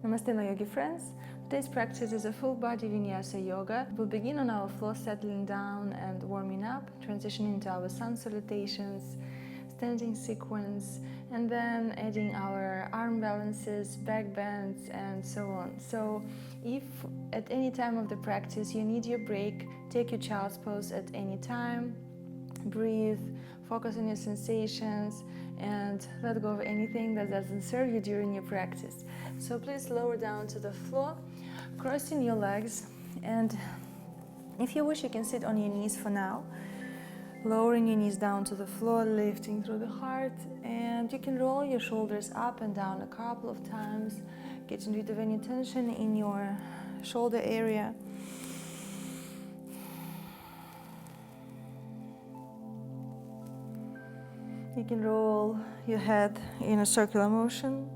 Namaste, my yogi friends. Today's practice is a full body vinyasa yoga. We'll begin on our floor, settling down and warming up, transitioning into our sun salutations, standing sequence, and then adding our arm balances, back bends, and so on. So if at any time of the practice you need your break, take your child's pose at any time. Breathe, focus on your sensations, and let go of anything that doesn't serve you during your practice. So please lower down to the floor, crossing your legs, and if you wish, you can sit on your knees for now, lowering your knees down to the floor, lifting through the heart, and you can roll your shoulders up and down a couple of times, getting rid of any tension in your shoulder area. You can roll your head in a circular motion,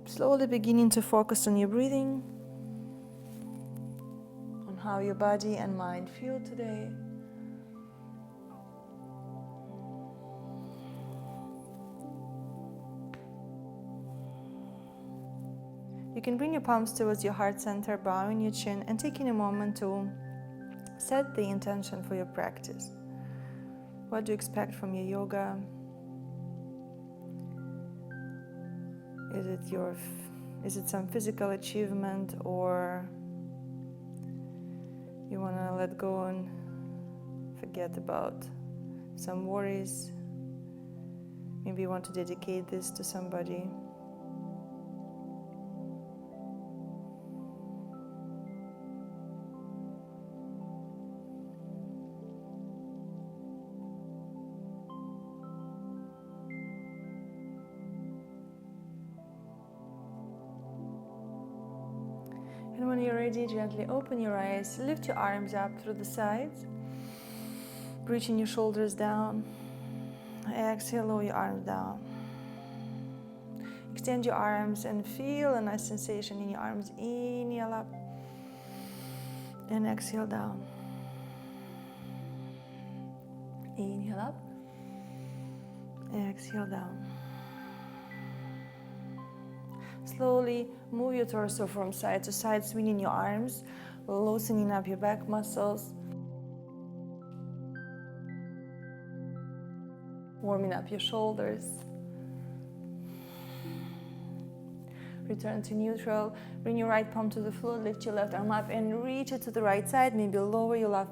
slowly beginning to focus on your breathing, on how your body and mind feel today. You can bring your palms towards your heart center, bowing your chin and taking a moment to set the intention for your practice. What do you expect from your yoga? Is it some physical achievement, or you want to let go and forget about some worries? Maybe you want to dedicate this to somebody. And when you're ready, gently open your eyes, lift your arms up through the sides, reaching your shoulders down. Exhale, lower your arms down. Extend your arms and feel a nice sensation in your arms. Inhale up and exhale down. Inhale up, exhale down. Slowly move your torso from side to side, swinging your arms, loosening up your back muscles, warming up your shoulders. Return to neutral. Bring your right palm to the floor, lift your left arm up and reach it to the right side. Maybe lower your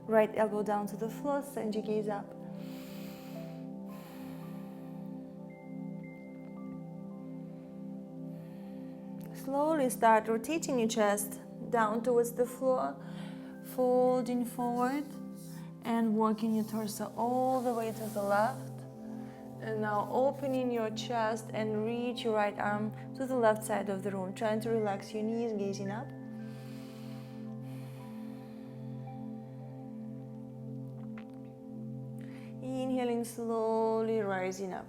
right elbow down to the floor, send your gaze up. Slowly start rotating your chest down towards the floor, folding forward and working your torso all the way to the left. And now opening your chest and reach your right arm to the left side of the room, trying to relax your knees, gazing up. Inhaling, slowly rising up.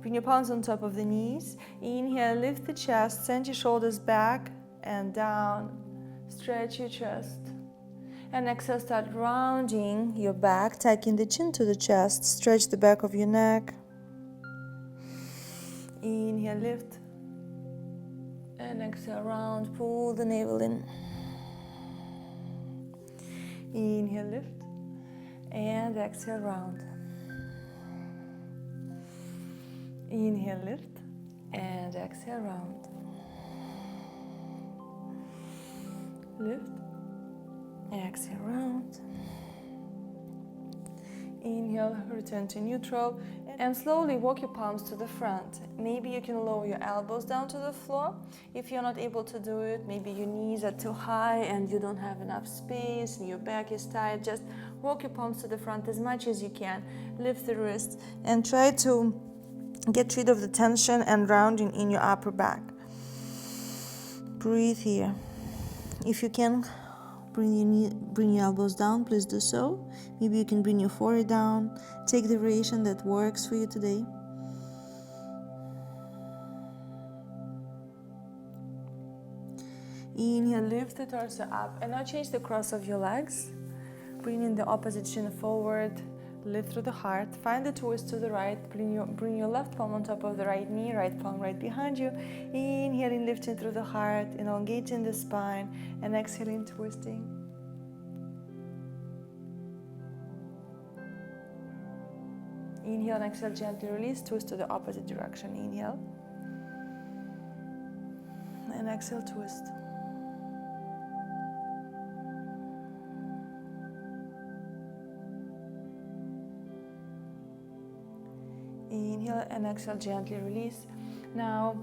Bring your palms on top of the knees. Inhale, lift the chest, send your shoulders back and down. Stretch your chest. And exhale, start rounding your back, taking the chin to the chest. Stretch the back of your neck. Inhale, lift. And exhale, round. Pull the navel in. Inhale, lift. And exhale, round. Inhale, lift, and exhale, round. Lift, exhale, round. Inhale, return to neutral, and slowly walk your palms to the front. Maybe you can lower your elbows down to the floor. If you're not able to do it, maybe your knees are too high and you don't have enough space and your back is tight, just walk your palms to the front as much as you can. Lift the wrists and try to get rid of the tension and rounding in your upper back. Breathe here. If you can, bring your elbows down, please do so. Maybe you can bring your forehead down. Take the variation that works for you today. Inhale, lift the torso up, and now change the cross of your legs. Bringing the opposite shin forward, lift through the heart. Find the twist to the right. Bring your left palm on top of the right knee, right palm right behind you. Inhaling, lifting through the heart, elongating the spine, and exhaling, twisting. Inhale and exhale, gently release, twist to the opposite direction. Inhale and exhale, twist. Inhale and exhale, gently release. Now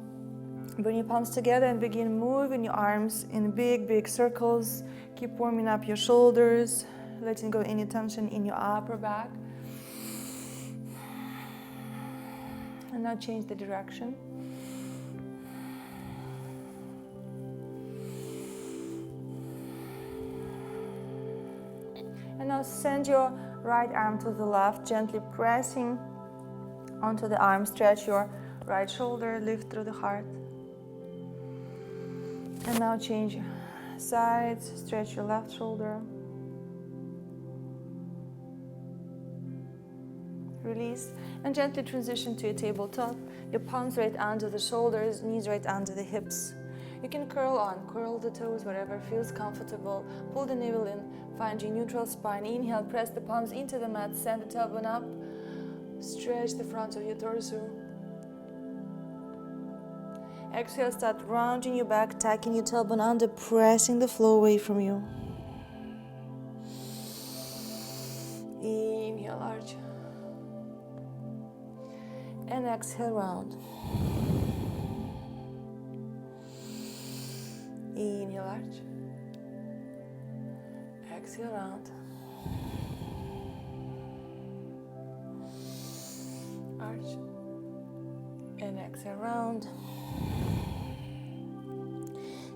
bring your palms together and begin moving your arms in big circles. Keep warming up your shoulders, letting go any tension in your upper back. And now change the direction. And now send your right arm to the left, gently pressing onto the arm. Stretch your right shoulder, lift through the heart. And now change sides, stretch your left shoulder. Release and gently transition to a tabletop. Your palms right under the shoulders, knees right under the hips. You can curl the toes wherever feels comfortable. Pull the navel in, find your neutral spine. Inhale, press the palms into the mat, send the tailbone up. Stretch the front of your torso. Exhale, start rounding your back, tucking your tailbone under, pressing the floor away from you. Inhale, arch. And exhale, round. Inhale, arch. Exhale, round. Arch. And exhale, round.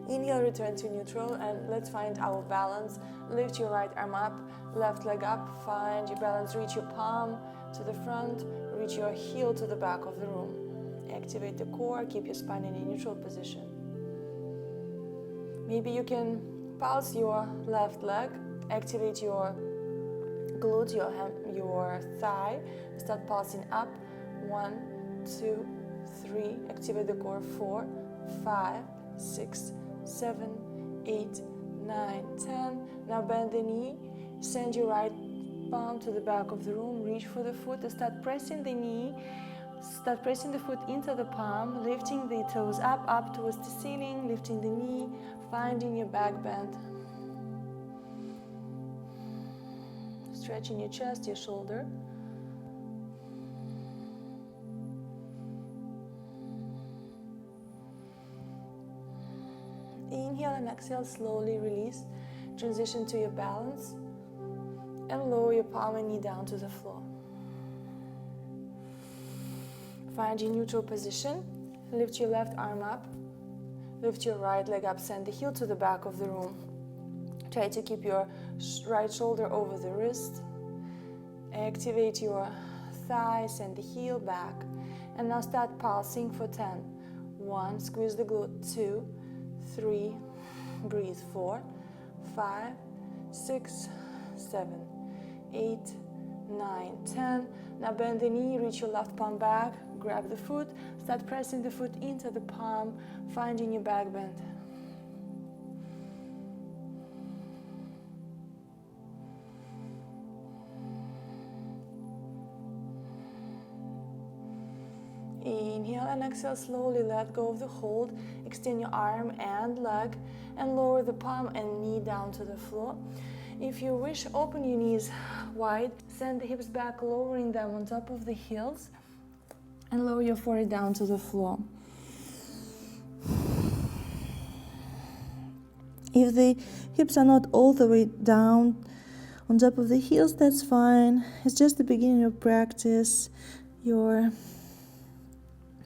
Inhale, return to neutral, and let's find our balance. Lift your right arm up, left leg up, find your balance, reach your palm to the front, reach your heel to the back of the room. Activate the core, keep your spine in a neutral position. Maybe you can pulse your left leg, activate your glute, your thigh, start pulsing up. 1, 2, 3, activate the core. 4, 5, 6, 7, 8, 9, 10. Now bend the knee, send your right palm to the back of the room, reach for the foot and start pressing the knee, start pressing the foot into the palm, lifting the toes up towards the ceiling, lifting the knee, finding your back bend. Stretching your chest, your shoulder. Inhale and exhale, slowly release. Transition to your balance and lower your palm and knee down to the floor. Find your neutral position. Lift your left arm up. Lift your right leg up. Send the heel to the back of the room. Try to keep your right shoulder over the wrist. Activate your thigh. Send the heel back. And now start pulsing for 10. 1, squeeze the glute. 2, 3, breathe. 4, 5, 6, 7, 8, 9, 10. Now bend the knee, reach your left palm back, grab the foot, start pressing the foot into the palm, finding your back bend. Inhale and exhale, slowly let go of the hold. Extend your arm and leg and lower the palm and knee down to the floor. If you wish, open your knees wide. Send the hips back, lowering them on top of the heels. And lower your forehead down to the floor. If the hips are not all the way down on top of the heels, that's fine. It's just the beginning of practice. You're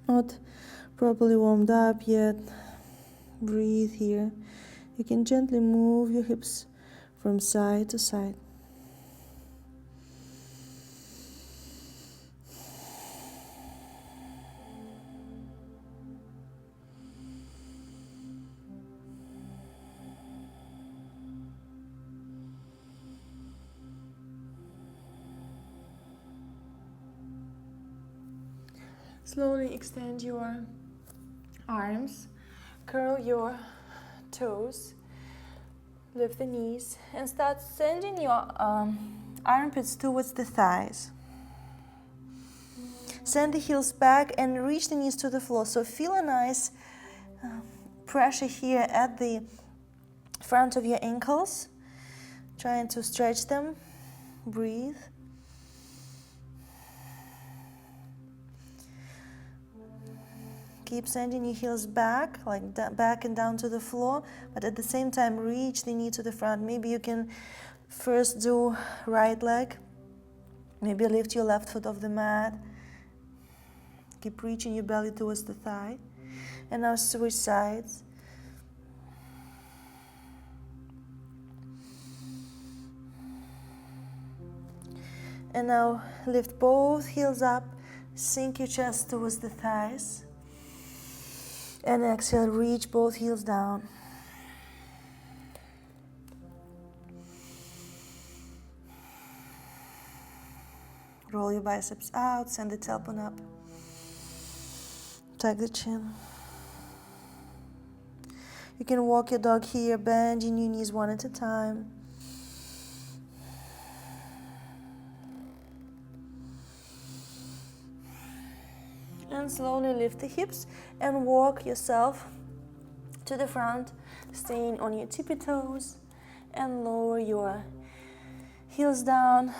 not properly warmed up yet. Breathe here. You can gently move your hips from side to side. Slowly extend your arms, curl your toes, lift the knees, and start sending your armpits towards the thighs. Send the heels back and reach the knees to the floor. So feel a nice pressure here at the front of your ankles, trying to stretch them. Breathe. Keep sending your heels back, like back and down to the floor, but at the same time reach the knee to the front. Maybe you can first do right leg. Maybe lift your left foot off the mat. Keep reaching your belly towards the thigh. And now switch sides. And now lift both heels up, sink your chest towards the thighs. And exhale, reach both heels down. Roll your biceps out, send the tailbone up. Tuck the chin. You can walk your dog here, bending your knees one at a time. And slowly lift the hips and walk yourself to the front, staying on your tippy toes, and lower your heels down.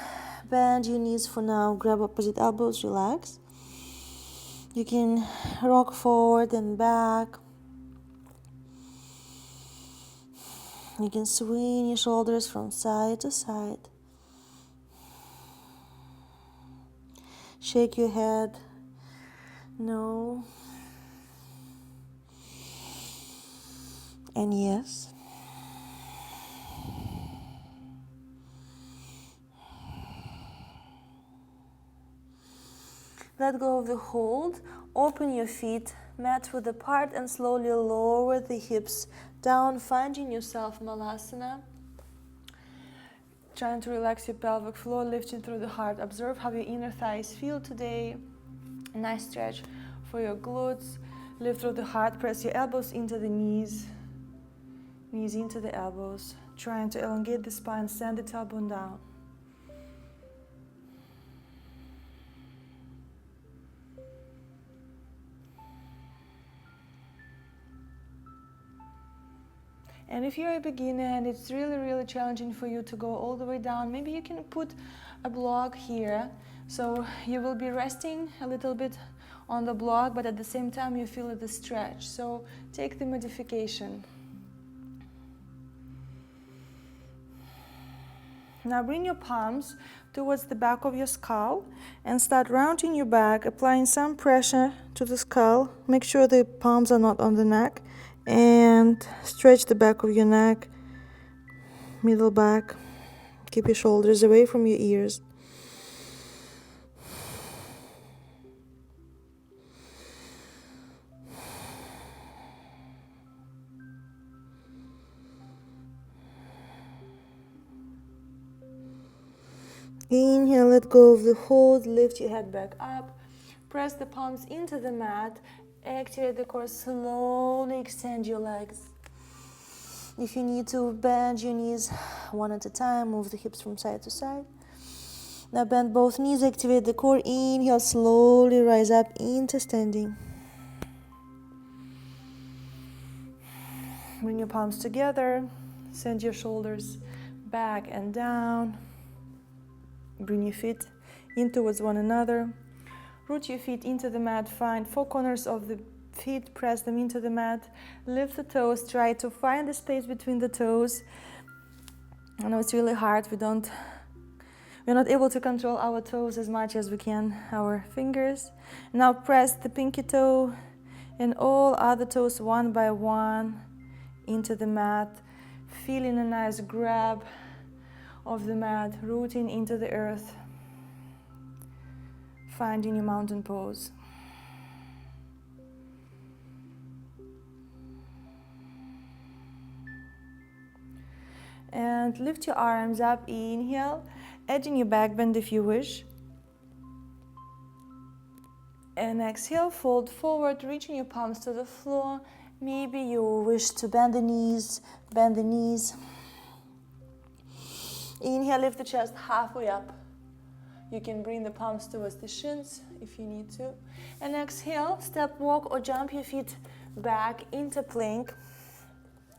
Bend your knees for now, grab opposite elbows, relax. You can rock forward and back. You can swing your shoulders from side to side. Shake your head. No. And yes. Let go of the hold. Open your feet, mat width apart, and slowly lower the hips down, finding yourself Malasana. Trying to relax your pelvic floor, lifting through the heart. Observe how your inner thighs feel today. Nice stretch for your glutes. Lift through the heart, press your elbows into the knees. Knees into the elbows. Trying to elongate the spine, send the tailbone down. And if you're a beginner and it's really challenging for you to go all the way down, maybe you can put a block here. So you will be resting a little bit on the block, but at the same time you feel the stretch. So take the modification. Now bring your palms towards the back of your skull and start rounding your back, applying some pressure to the skull. Make sure the palms are not on the neck. And stretch the back of your neck, middle back. Keep your shoulders away from your ears. Inhale, let go of the hold, lift your head back up. Press the palms into the mat. Activate the core, slowly extend your legs. If you need to, bend your knees one at a time, move the hips from side to side. Now bend both knees, activate the core, inhale, slowly rise up into standing. Bring your palms together, send your shoulders back and down. Bring your feet in towards one another. Root your feet into the mat, find four corners of the feet, press them into the mat. Lift the toes, try to find the space between the toes. I know it's really hard, we're not able to control our toes as much as we can our fingers. Now press the pinky toe and all other toes one by one into the mat, feeling a nice grab of the mat, rooting into the earth. Finding your mountain pose. And lift your arms up, inhale, adding your back bend if you wish. And exhale, fold forward, reaching your palms to the floor. Maybe you wish to bend the knees, bend the knees. Inhale, lift the chest halfway up. You can bring the palms towards the shins if you need to. And exhale, step walk or jump your feet back into plank,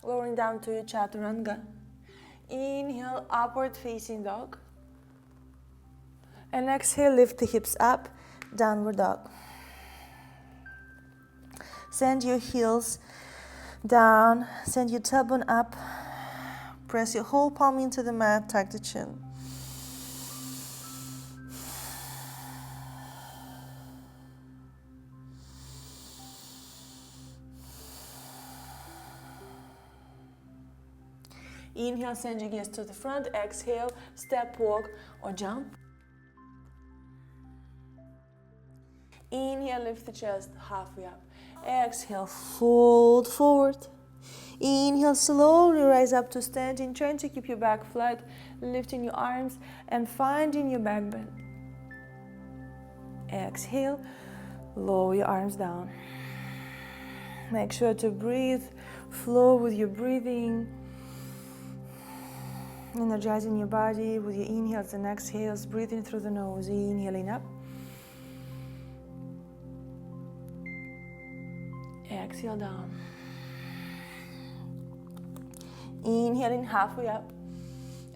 lowering down to your chaturanga. Inhale, upward facing dog. And exhale, lift the hips up, downward dog. Send your heels down, send your tailbone up. Press your whole palm into the mat, tuck the chin. Inhale, send your gaze to the front. Exhale, step, walk, or jump. Inhale, lift the chest halfway up. Exhale, fold forward. Inhale, slowly rise up to standing, trying to keep your back flat, lifting your arms and finding your back bend. Exhale, lower your arms down. Make sure to breathe, flow with your breathing, energizing your body with your inhales and exhales, breathing through the nose, inhaling up. Exhale down. Inhaling halfway up.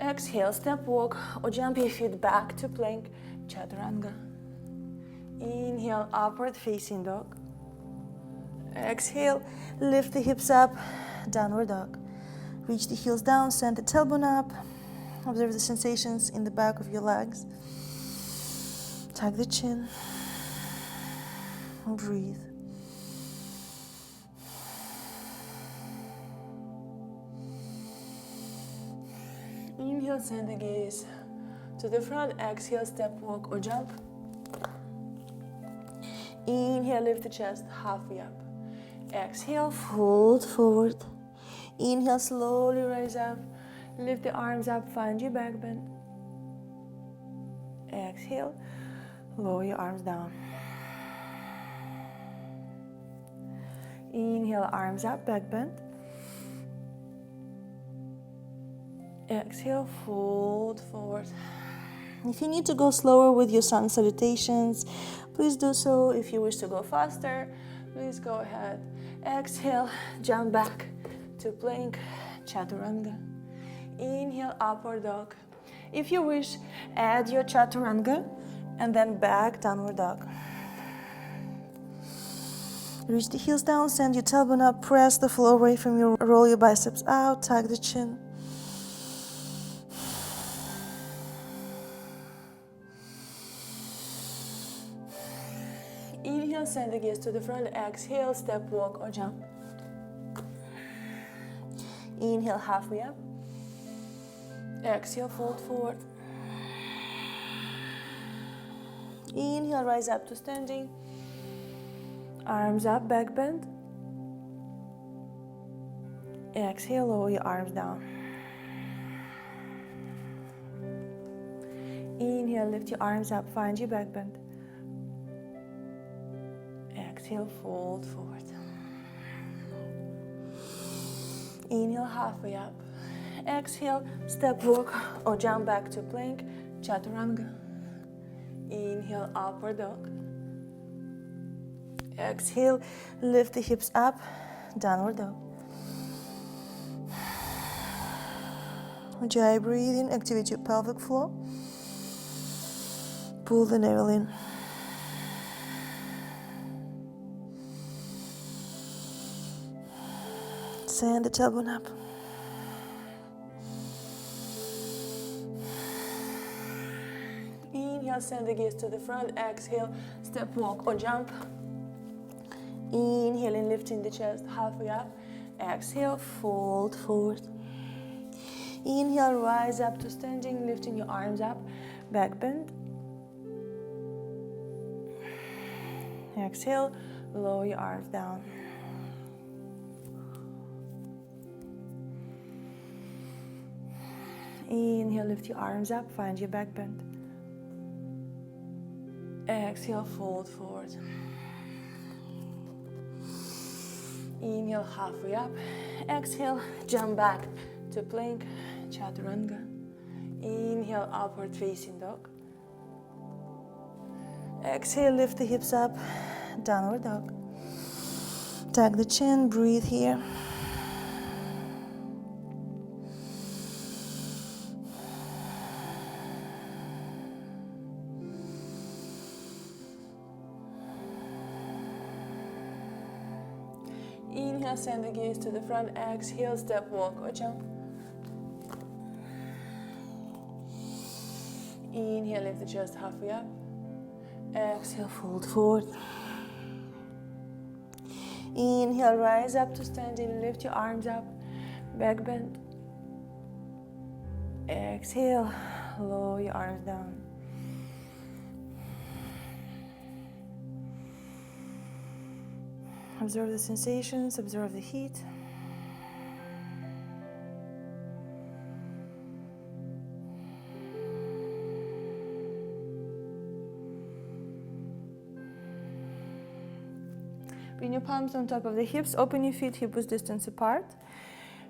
Exhale, step walk or jump your feet back to plank, chaturanga. Inhale, upward facing dog. Exhale, lift the hips up, downward dog. Reach the heels down, send the tailbone up. Observe the sensations in the back of your legs. Tuck the chin. Breathe. Inhale, send the gaze to the front. Exhale, step, walk, or jump. Inhale, lift the chest halfway up. Exhale, fold forward. Inhale, slowly rise up. Lift the arms up, find your back bend. Exhale, lower your arms down. Inhale, arms up, back bend. Exhale, fold forward. If you need to go slower with your sun salutations, please do so. If you wish to go faster, please go ahead. Exhale, jump back to plank, chaturanga. Inhale, upward dog. If you wish, add your chaturanga and then back, downward dog. Reach the heels down, send your tailbone up, press the floor away from you, roll your biceps out, tuck the chin. Inhale, send the gaze to the front. Exhale, step, walk, or jump. Inhale, halfway up. Exhale, fold forward. Inhale, rise up to standing. Arms up, back bend. Exhale, lower your arms down. Inhale, lift your arms up, find your back bend. Exhale, fold forward. Inhale, halfway up. Exhale, step, walk, or jump back to plank, chaturanga. Inhale, upward dog. Exhale, lift the hips up, downward dog. Ujjayi breathing, activate your pelvic floor. Pull the navel in. Send the tailbone up. Inhale, send the gaze to the front. Exhale, step, walk, or jump. Inhaling, lifting the chest halfway up. Exhale, fold forward. Inhale, rise up to standing, lifting your arms up. Back bend. Exhale, lower your arms down. Inhale, lift your arms up, find your back bend. Exhale, fold forward. Inhale, halfway up. Exhale, jump back to plank, chaturanga. Inhale, upward facing dog. Exhale, lift the hips up, downward dog. Tuck the chin, breathe here. Inhale, send the gaze to the front. Exhale, step, walk or jump. Inhale, lift the chest halfway up. Exhale, fold forward. Inhale, rise up to standing. Lift your arms up. Back bend. Exhale, lower your arms down. Observe the sensations, observe the heat. Bring your palms on top of the hips, open your feet hip-width distance apart.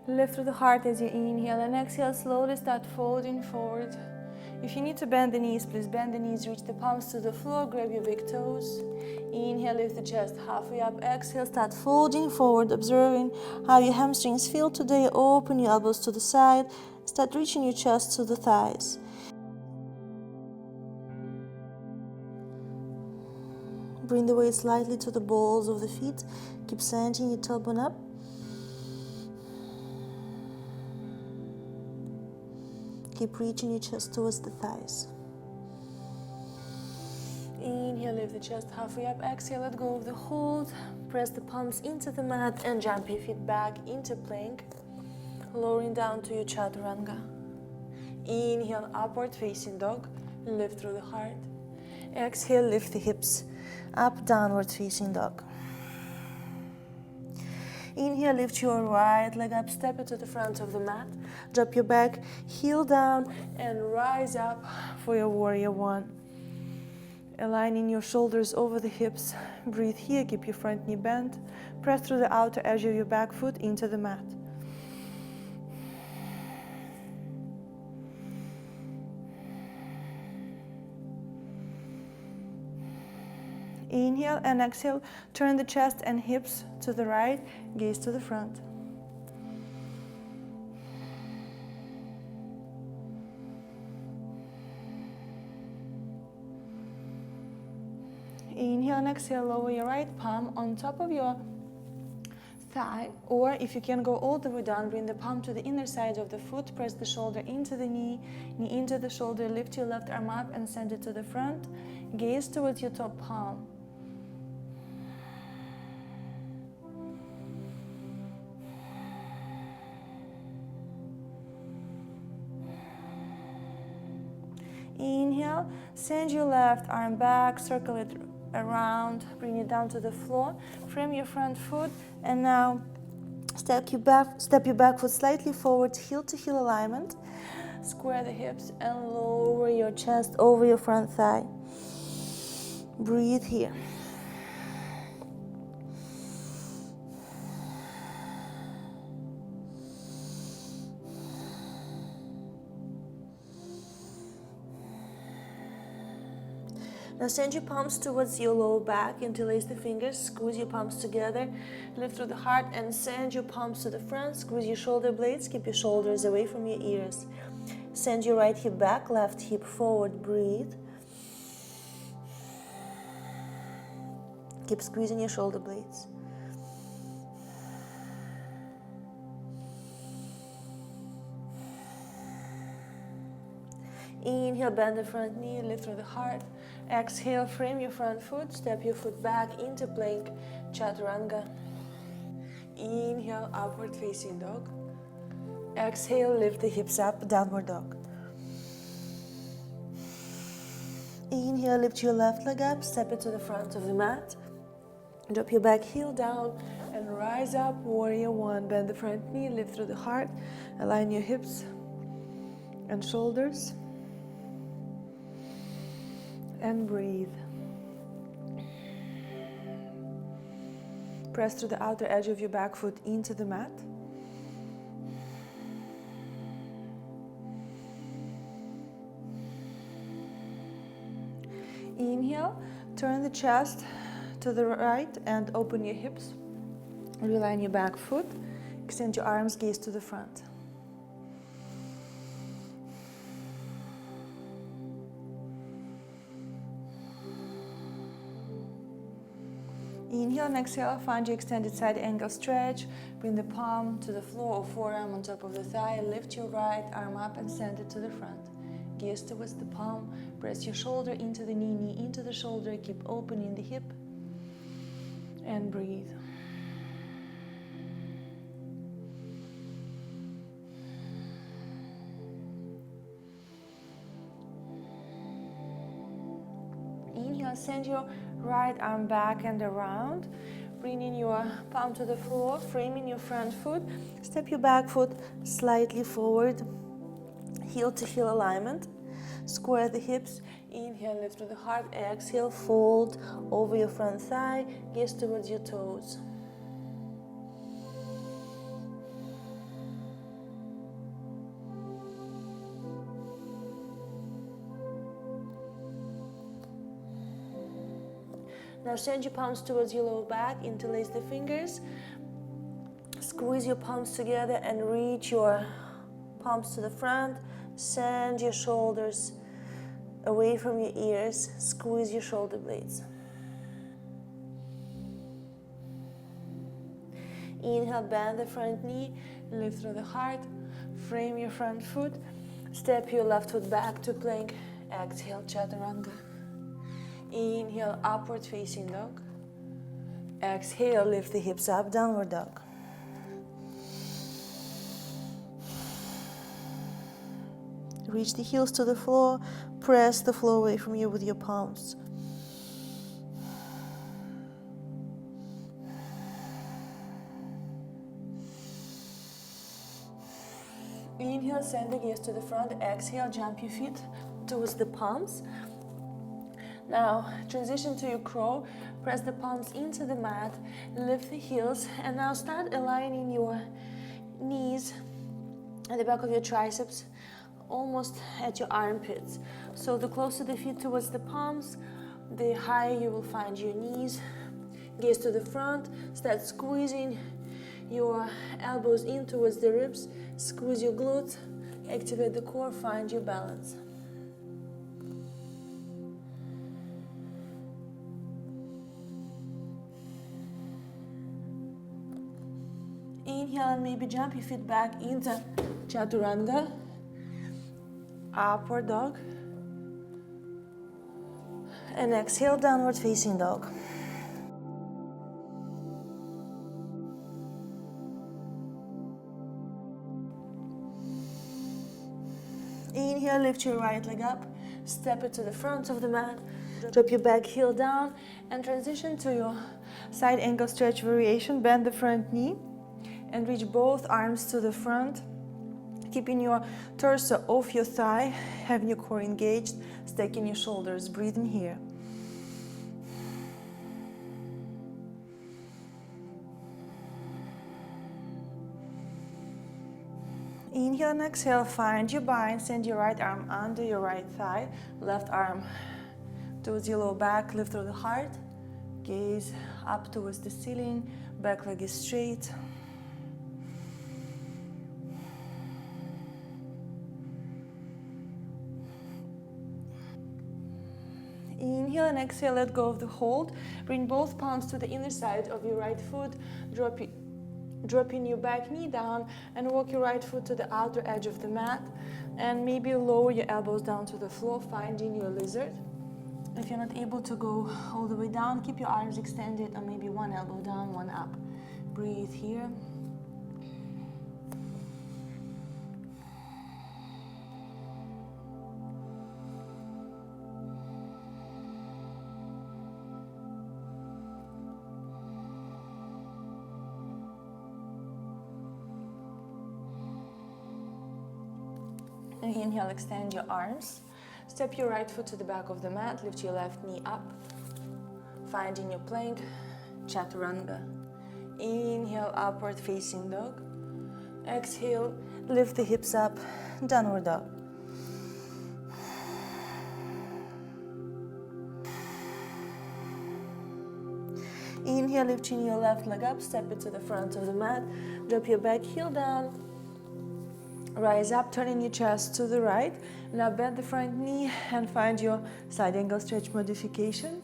Lift through the heart as you inhale and exhale, slowly start folding forward. If you need to bend the knees, please bend the knees, reach the palms to the floor, grab your big toes. Inhale, lift the chest halfway up. Exhale, start folding forward, observing how your hamstrings feel today. Open your elbows to the side, start reaching your chest to the thighs. Bring the weight slightly to the balls of the feet. Keep sending your tailbone up. Keep reaching your chest towards the thighs. Inhale, lift the chest halfway up. Exhale, let go of the hold. Press the palms into the mat and jump your feet back into plank. Lowering down to your chaturanga. Inhale, upward facing dog. Lift through the heart. Exhale, lift the hips up, downward facing dog. Inhale, lift your right leg up, step it to the front of the mat. Drop your back, heel down, and rise up for your warrior one. Aligning your shoulders over the hips. Breathe here, keep your front knee bent. Press through the outer edge of your back foot into the mat. Inhale and exhale, turn the chest and hips to the right, gaze to the front. Inhale and exhale, lower your right palm on top of your thigh, or if you can go all the way down, bring the palm to the inner side of the foot, press the shoulder into the knee, knee into the shoulder, lift your left arm up and send it to the front, gaze towards your top palm. Inhale, send your left arm back, circle it around, bring it down to the floor, frame your front foot, and now step your back foot slightly forward, heel to heel alignment. Square the hips and lower your chest over your front thigh. Breathe here. Now send your palms towards your lower back, interlace the fingers, squeeze your palms together, lift through the heart and send your palms to the front, squeeze your shoulder blades, keep your shoulders away from your ears. Send your right hip back, left hip forward, breathe. Keep squeezing your shoulder blades. Inhale, bend the front knee, lift through the heart. Exhale, frame your front foot, step your foot back into plank, chaturanga. Inhale, upward facing dog. Exhale, lift the hips up, downward dog. Inhale, lift your left leg up, step it to the front of the mat. Drop your back heel down and rise up, warrior one. Bend the front knee, lift through the heart. Align your hips and shoulders. And breathe. Press through the outer edge of your back foot into the mat. Inhale, turn the chest to the right and open your hips. Realign your back foot. Extend your arms, gaze to the front. Inhale and exhale, find your extended side angle stretch. Bring the palm to the floor or forearm on top of the thigh. Lift your right arm up and send it to the front. Gaze towards the palm. Press your shoulder into the knee, knee into the shoulder. Keep opening the hip. And breathe. Inhale, send your right arm back and around, bringing your palm to the floor, framing your front foot. Step your back foot slightly forward, heel to heel alignment. Square the hips. Inhale, lift through the heart. Exhale, fold over your front thigh, gaze towards your toes. Now send your palms towards your lower back, interlace the fingers, squeeze your palms together and reach your palms to the front. Send your shoulders away from your ears, squeeze your shoulder blades. Inhale, bend the front knee, lift through the heart, frame your front foot, step your left foot back to plank, exhale, chaturanga. Inhale, upward facing dog. Exhale, lift the hips up, downward dog. Reach the heels to the floor, press the floor away from you with your palms. Inhale, send the gaze to the front. Exhale, jump your feet towards the palms. Now, transition to your crow. Press the palms into the mat, lift the heels, and now start aligning your knees at the back of your triceps, almost at your armpits. So the closer the feet towards the palms, the higher you will find your knees. Gaze to the front, start squeezing your elbows in towards the ribs, squeeze your glutes, activate the core, find your balance. Inhale and maybe jump your feet back into chaturanga, upward dog, and exhale, downward facing dog. Inhale, lift your right leg up, step it to the front of the mat, drop your back heel down, and transition to your side ankle stretch variation. Bend the front knee and reach both arms to the front, keeping your torso off your thigh, having your core engaged, stacking your shoulders. Breathe in here. Inhale and exhale, find your bind, send your right arm under your right thigh, left arm towards your lower back, lift through the heart, gaze up towards the ceiling, back leg is straight. Inhale and exhale, let go of the hold. Bring both palms to the inner side of your right foot. Dropping your back knee down and walk your right foot to the outer edge of the mat. And maybe lower your elbows down to the floor, finding your lizard. If you're not able to go all the way down, keep your arms extended and maybe one elbow down, one up. Breathe here. Inhale, extend your arms. Step your right foot to the back of the mat. Lift your left knee up. Finding your plank, chaturanga. Inhale, upward facing dog. Exhale, lift the hips up, downward dog. Inhale, lifting your left leg up, step it to the front of the mat, drop your back heel down, rise up, turning your chest to the right. Now bend the front knee and find your side angle stretch modification.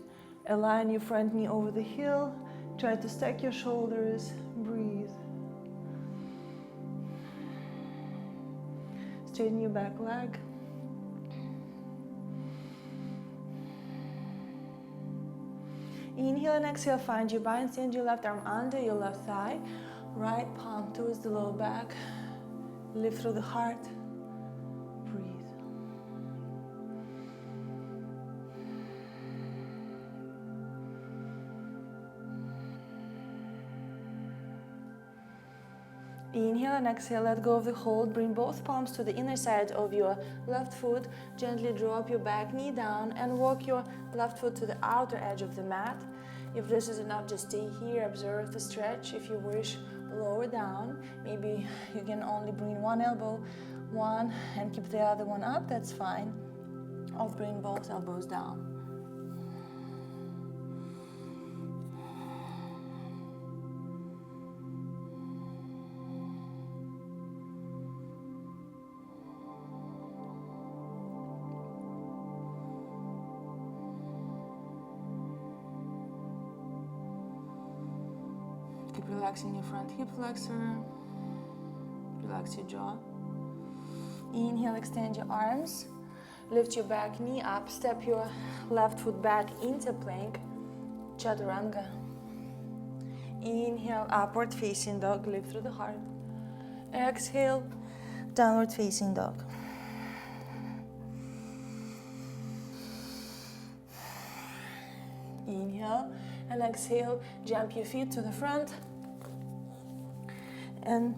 Align your front knee over the heel, try to stack your shoulders, breathe. Straighten your back leg. Inhale and exhale, find your bind, send your left arm under your left thigh, right palm towards the lower back, lift through the heart, breathe. Inhale and exhale, let go of the hold, bring both palms to the inner side of your left foot, gently drop your back knee down and walk your left foot to the outer edge of the mat. If this is enough, just stay here, observe the stretch. If you wish, lower down. Maybe you can only bring one elbow, and keep the other one up, that's fine. Or bring both elbows down. Keep relaxing your front hip flexor. Relax your jaw. Inhale, extend your arms. Lift your back knee up. Step your left foot back into plank. Chaturanga. Inhale, upward facing dog. Lift through the heart. Exhale, downward facing dog. Inhale and exhale, jump your feet to the front and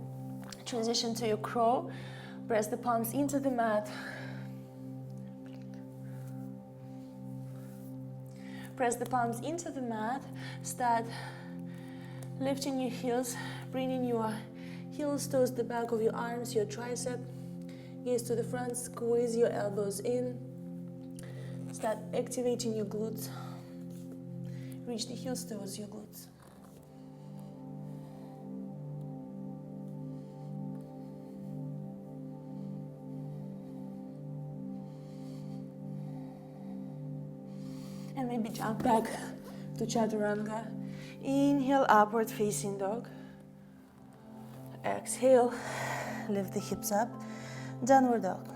transition to your crow. Press the palms into the mat. Press the palms into the mat. Start lifting your heels, bringing your heels towards the back of your arms, your tricep. Gaze to the front, squeeze your elbows in. Start activating your glutes. Reach the heels towards your glutes. And maybe jump back to Chaturanga. Inhale, upward facing dog. Exhale, lift the hips up, downward dog.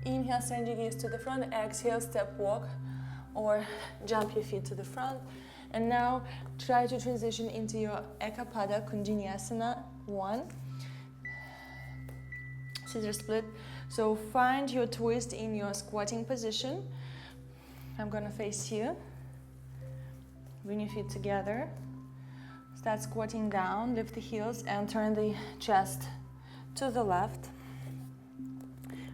Inhale, send your gaze to the front. Exhale, step walk or jump your feet to the front. And now try to transition into your Ekapada Kunjinyasana 1. Scissor split. So find your twist in your squatting position. I'm gonna face you. Bring your feet together. Start squatting down, lift the heels and turn the chest to the left.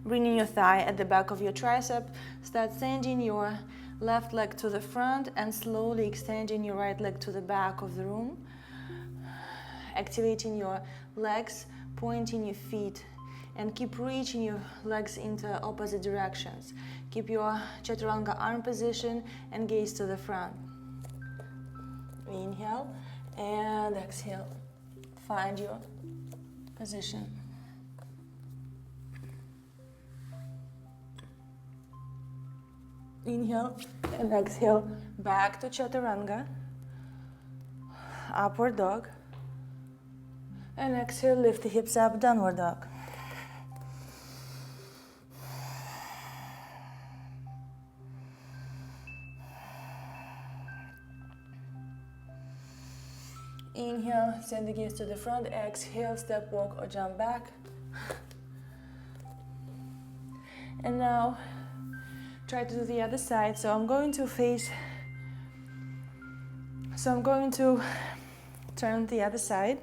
Bringing your thigh at the back of your tricep, start sending your left leg to the front and slowly extending your right leg to the back of the room. Activating your legs, pointing your feet, and keep reaching your legs into opposite directions. Keep your Chaturanga arm position and gaze to the front. Inhale and exhale. Find your position. Inhale and exhale, back to Chaturanga, upward dog, and exhale, lift the hips up, downward dog. Inhale, send the gaze to the front, exhale, step walk or jump back. And now try to do the other side. So I'm going to face So I'm going to turn the other side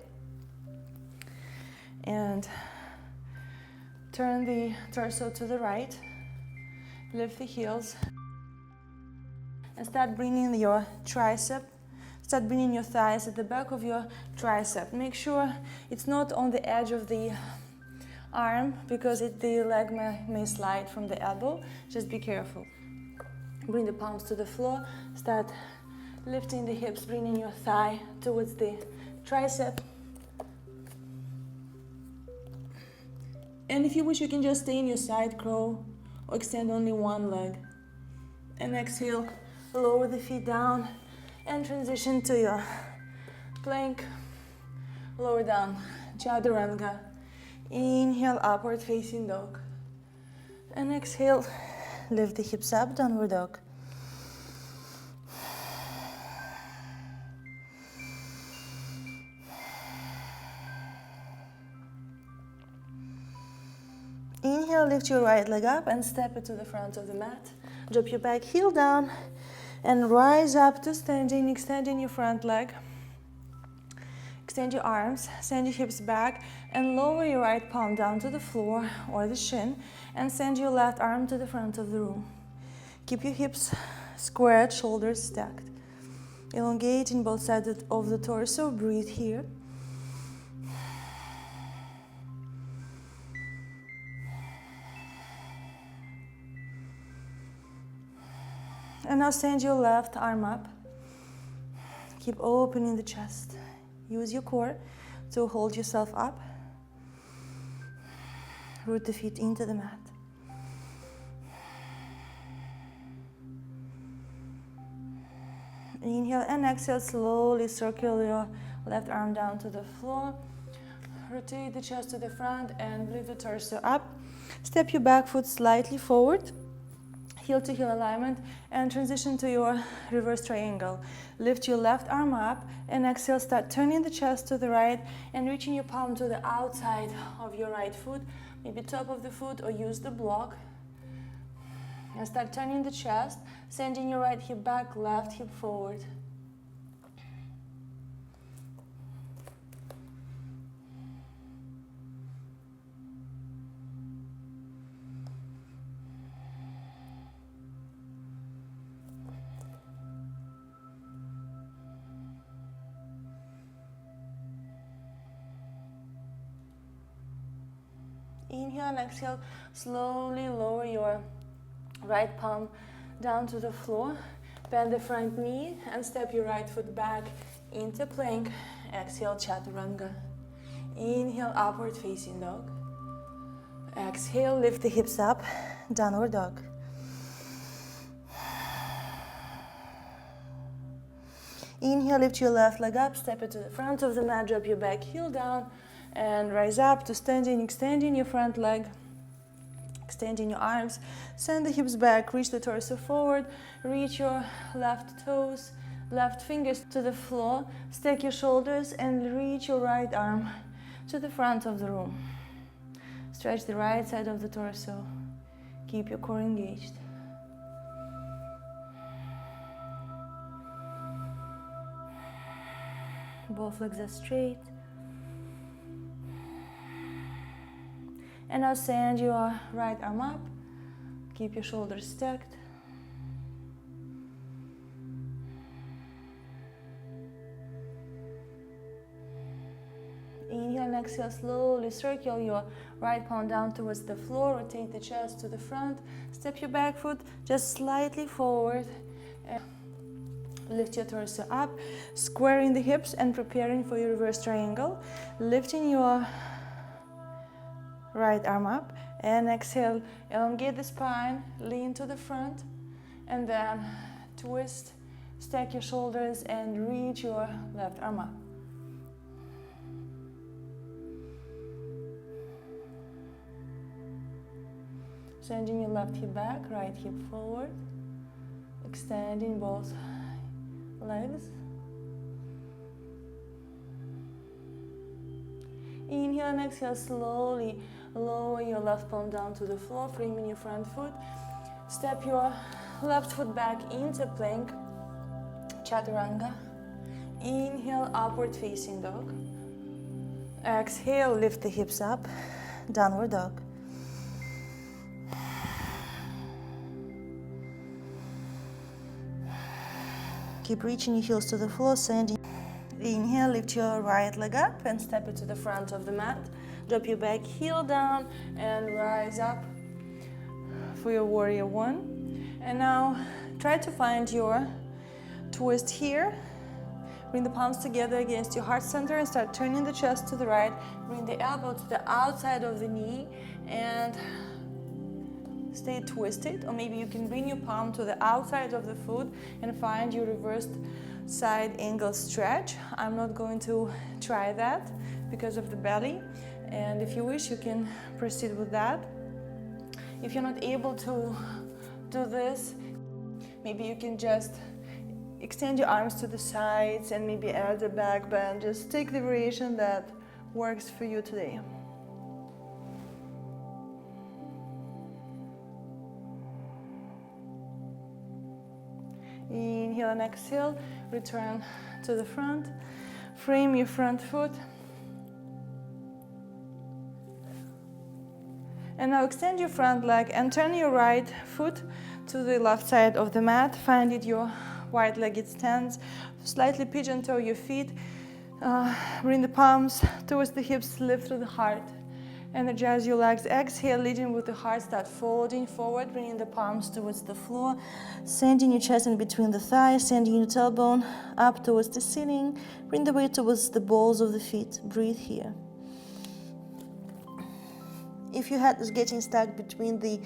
and turn the torso to the right, lift the heels, and start bringing your tricep, start bringing your thighs at the back of your tricep. Make sure it's not on the edge of the arm because the leg may slide from the elbow. Just be careful. Bring the palms to the floor, start lifting the hips, bringing your thigh towards the tricep. And if you wish, you can just stay in your side crow or extend only one leg. And exhale, lower the feet down and transition to your plank. Lower down, chaturanga. Inhale, upward facing dog. And exhale, lift the hips up, downward dog. Inhale, lift your right leg up and step it to the front of the mat. Drop your back heel down and rise up to standing, extending your front leg. Extend your arms, send your hips back and lower your right palm down to the floor or the shin and send your left arm to the front of the room. Keep your hips squared, shoulders stacked. Elongating both sides of the torso, breathe here. And now send your left arm up. Keep opening the chest. Use your core to hold yourself up. Root the feet into the mat. Inhale and exhale, slowly circle your left arm down to the floor. Rotate the chest to the front and lift the torso up. Step your back foot slightly forward. Heel to heel alignment and transition to your reverse triangle. Lift your left arm up and exhale, start turning the chest to the right and reaching your palm to the outside of your right foot, maybe top of the foot or use the block. And start turning the chest, sending your right hip back, left hip forward. Inhale and exhale, slowly lower your right palm down to the floor. Bend the front knee and step your right foot back into plank. Exhale, chaturanga. Inhale, upward facing dog. Exhale, lift the hips up, downward dog. Inhale, lift your left leg up, step it to the front of the mat, drop your back heel down, and rise up to standing, extending your front leg, extending your arms, send the hips back, reach the torso forward, reach your left toes, left fingers to the floor, stack your shoulders and reach your right arm to the front of the room. Stretch the right side of the torso, keep your core engaged. Both legs are straight. And now send your right arm up. Keep your shoulders stacked. Inhale and exhale, slowly circle your right palm down towards the floor. Rotate the chest to the front. Step your back foot just slightly forward. And lift your torso up, squaring the hips and preparing for your reverse triangle. Lifting your right arm up and exhale, elongate the spine, lean to the front and then twist, stack your shoulders and reach your left arm up. Sending your left hip back, right hip forward, extending both legs. Inhale and exhale, slowly lower your left palm down to the floor, framing your front foot. Step your left foot back into plank, chaturanga. Inhale, upward facing dog. Exhale, lift the hips up, downward dog. Keep reaching your heels to the floor, sending. Inhale, lift your right leg up and step it to the front of the mat. Drop your back heel down and rise up for your warrior one. And now try to find your twist here. Bring the palms together against your heart center and start turning the chest to the right. Bring the elbow to the outside of the knee and stay twisted. Or maybe you can bring your palm to the outside of the foot and find your reversed side angle stretch. I'm not going to try that because of the belly. And if you wish, you can proceed with that. If you're not able to do this, maybe you can just extend your arms to the sides and maybe add a back bend. Just take the variation that works for you today. Inhale and exhale, return to the front. Frame your front foot. And now extend your front leg and turn your right foot to the left side of the mat. Find it your wide-legged stance. Slightly pigeon toe your feet. Bring the palms towards the hips, lift through the heart. Energize your legs. Exhale, leading with the heart. Start folding forward, bringing the palms towards the floor. Sending your chest in between the thighs, sending your tailbone up towards the ceiling. Bring the weight towards the balls of the feet. Breathe here. If your head is getting stuck between the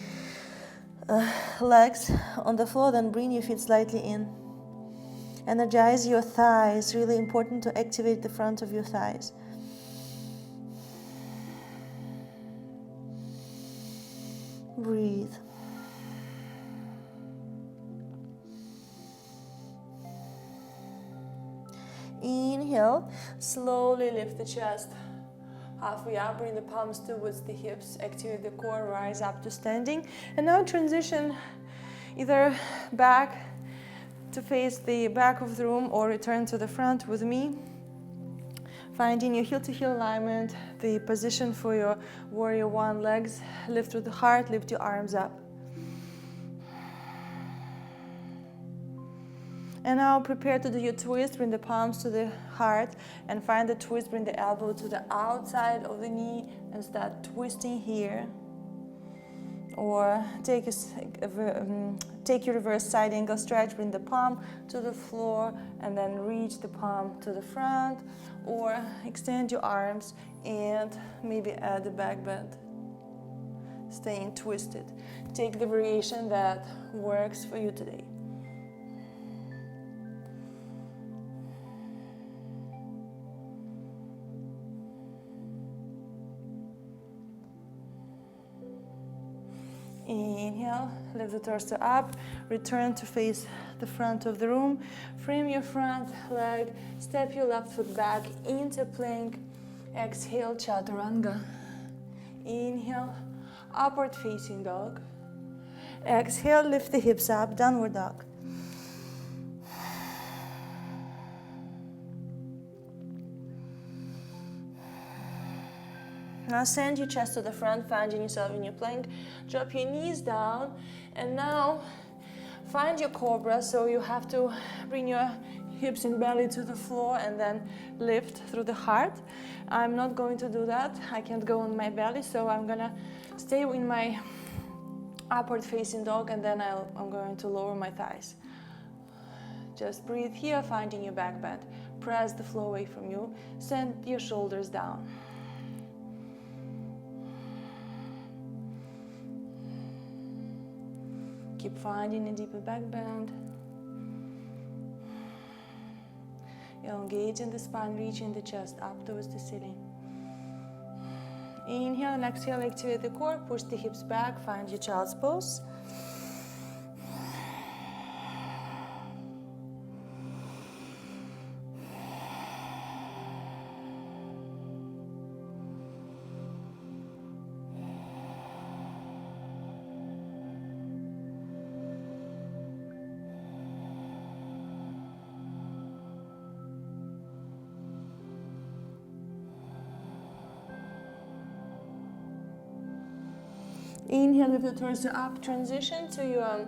legs on the floor, then bring your feet slightly in. Energize your thighs. Really important to activate the front of your thighs. Breathe. Inhale, slowly lift the chest halfway up, bring the palms towards the hips, activate the core, rise up to standing. And now transition either back to face the back of the room or return to the front with me. Finding your heel-to-heel alignment, the position for your warrior one legs. Lift through the heart, lift your arms up. And now prepare to do your twist. Bring the palms to the heart and find the twist. Bring the elbow to the outside of the knee and start twisting here. Or take your reverse side angle stretch. Bring the palm to the floor and then reach the palm to the front. Or extend your arms and maybe add the back bend. Staying twisted. Take the variation that works for you today. Inhale, lift the torso up, return to face the front of the room. Frame your front leg, step your left foot back into plank. Exhale, chaturanga. Inhale, upward facing dog. Exhale, lift the hips up, downward dog. Now send your chest to the front, finding yourself in your plank. Drop your knees down, and now find your cobra. So you have to bring your hips and belly to the floor and then lift through the heart. I'm not going to do that. I can't go on my belly, so I'm gonna stay in my upward facing dog, and then I'm going to lower my thighs. Just breathe here, finding your back bend. Press the floor away from you. Send your shoulders down. Keep finding a deeper back bend. Elongating the spine, reaching the chest up towards the ceiling. Inhale and exhale, activate the core, push the hips back, find your child's pose. Inhale, lift the torso up, transition to your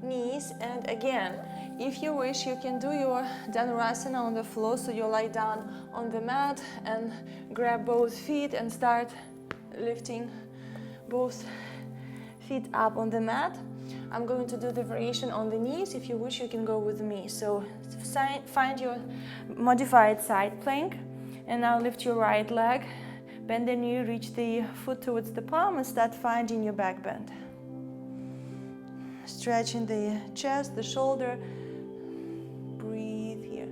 knees, and again, if you wish, you can do your dhanurasana on the floor, so you lie down on the mat and grab both feet and start lifting both feet up on the mat. I'm going to do the variation on the knees. If you wish, you can go with me. So find your modified side plank, and now lift your right leg, bend the knee, reach the foot towards the palm, and start finding your back bend. Stretching the chest, the shoulder. Breathe here.